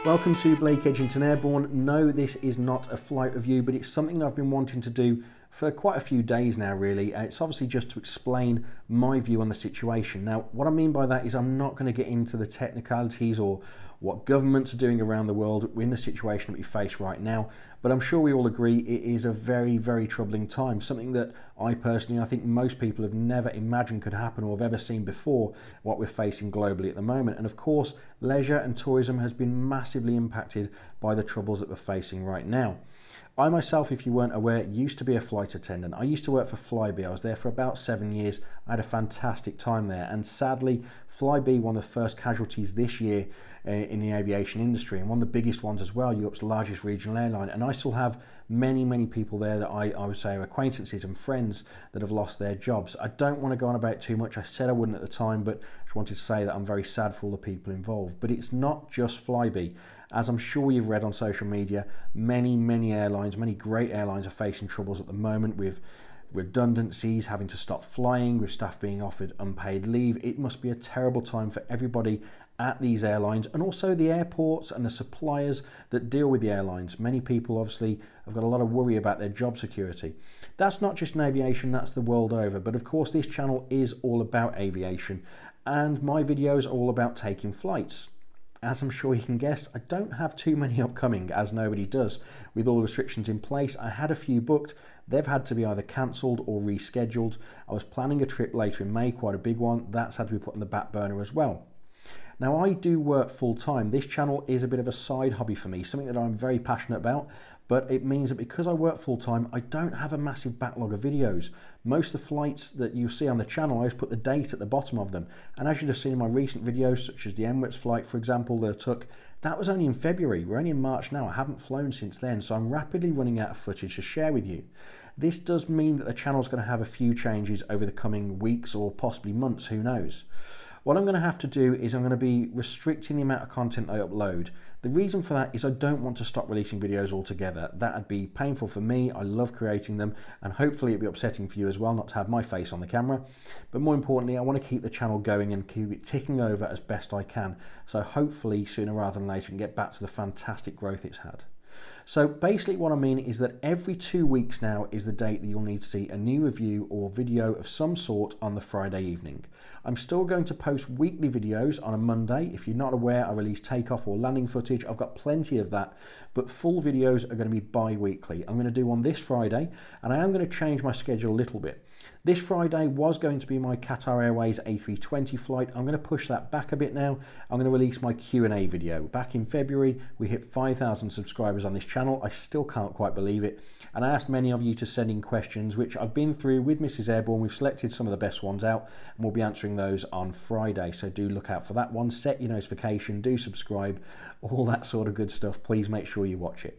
Welcome to Blake Edgington Airborne. No, this is not a flight review, but it's something that I've been wanting to do for quite a few days now, really. It's obviously just to explain my view on the situation. Now, what I mean by that is I'm not going to get into the technicalities or what governments are doing around the world in the situation that we face right now, but I'm sure we all agree it is a very, very troubling time, something that I personally, I think most people have never imagined could happen or have ever seen before, what we're facing globally at the moment. And of course, leisure and tourism has been massively impacted by the troubles that we're facing right now. I myself, if you weren't aware, used to be a flight attendant. I used to work for Flybe. I was there for about 7 years. I had a fantastic time there. And sadly, Flybe, one of the first casualties this year in the aviation industry, and one of the biggest ones as well, Europe's largest regional airline. And I still have many, many people there that I would say are acquaintances and friends that have lost their jobs. I don't want to go on about it too much. I said I wouldn't at the time, but I just wanted to say that I'm very sad for all the people involved. But it's not just Flybe. As I'm sure you've read on social media, many airlines, many great airlines are facing troubles at the moment with redundancies, having to stop flying, with staff being offered unpaid leave. It must be a terrible time for everybody at these airlines and also the airports and the suppliers that deal with the airlines. Many people obviously have got a lot of worry about their job security. That's not just in aviation, that's the world over. But of course, this channel is all about aviation and my videos are all about taking flights. As I'm sure you can guess, I don't have too many upcoming, as nobody does. With all the restrictions in place, I had a few booked. They've had to be either cancelled or rescheduled. I was planning a trip later in May, quite a big one. That's had to be put on the back burner as well. Now, I do work full time. This channel is a bit of a side hobby for me, something that I'm very passionate about, but it means that because I work full time, I don't have a massive backlog of videos. Most of the flights that you see on the channel, I always put the date at the bottom of them. And as you've just seen in my recent videos, such as the Emirates flight, for example, that I took, that was only in February. We're only in March now. I haven't flown since then, so I'm rapidly running out of footage to share with you. This does mean that the channel's going to have a few changes over the coming weeks or possibly months, who knows. What I'm going to have to do is I'm going to be restricting the amount of content I upload. The reason for that is I don't want to stop releasing videos altogether. That would be painful for me. I love creating them and hopefully it'll be upsetting for you as well not to have my face on the camera. But more importantly, I want to keep the channel going and keep it ticking over as best I can. So hopefully sooner rather than later we can get back to the fantastic growth it's had. So basically what I mean is that every 2 weeks now is the date that you'll need to see a new review or video of some sort on the Friday evening. I'm still going to post weekly videos on a Monday. If you're not aware, I release takeoff or landing footage. I've got plenty of that, but full videos are going to be bi-weekly. I'm going to do one this Friday, and I am going to change my schedule a little bit. This Friday was going to be my Qatar Airways A320 flight. I'm going to push that back a bit now. I'm going to release my Q&A video. Back in February, we hit 5,000 subscribers on this channel. I still can't quite believe it. And I asked many of you to send in questions, which I've been through with Mrs. Airborne. We've selected some of the best ones out, and we'll be answering those on Friday. So do look out for that one. Set your notification, do subscribe, all that sort of good stuff. Please make sure you watch it.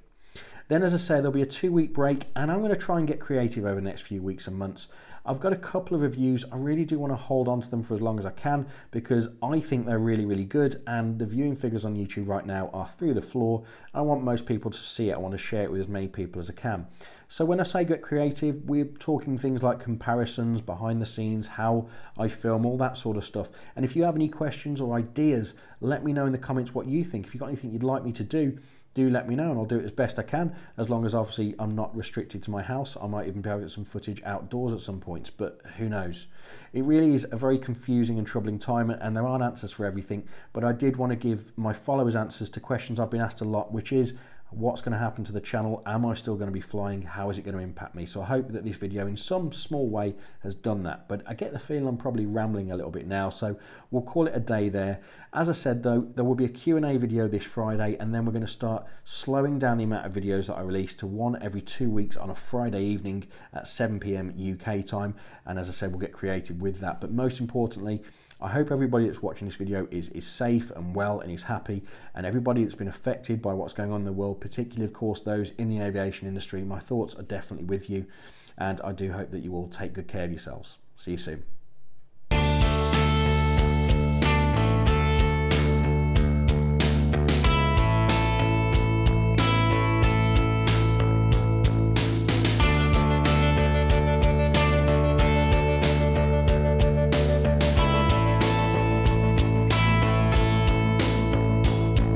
Then, as I say, there'll be a 2-week break, and I'm going to try and get creative over the next few weeks and months. I've got a couple of reviews. I really do want to hold on to them for as long as I can because I think they're really, really good, and the viewing figures on YouTube right now are through the floor. I want most people to see it. I want to share it with as many people as I can. So when I say get creative, we're talking things like comparisons, behind the scenes, how I film, all that sort of stuff. And if you have any questions or ideas, let me know in the comments what you think. If you've got anything you'd like me to do let me know and I'll do it as best I can, as long as obviously I'm not restricted to my house. I might even be able to get some footage outdoors at some points, but who knows. It really is a very confusing and troubling time, and there aren't answers for everything, but I did want to give my followers answers to questions I've been asked a lot, which is, what's going to happen to the channel? Am I still going to be flying? How is it going to impact me? So I hope that this video in some small way has done that, but I get the feeling I'm probably rambling a little bit now, so we'll call it a day there. As I said though, there will be a Q&A video this Friday, and then we're going to start slowing down the amount of videos that I release to one every 2 weeks on a Friday evening at 7 PM UK time. And as I said, we'll get creative with that. But most importantly, I hope everybody that's watching this video is safe and well and is happy, and everybody that's been affected by what's going on in the world, particularly of course those in the aviation industry, my thoughts are definitely with you, and I do hope that you all take good care of yourselves. See you soon.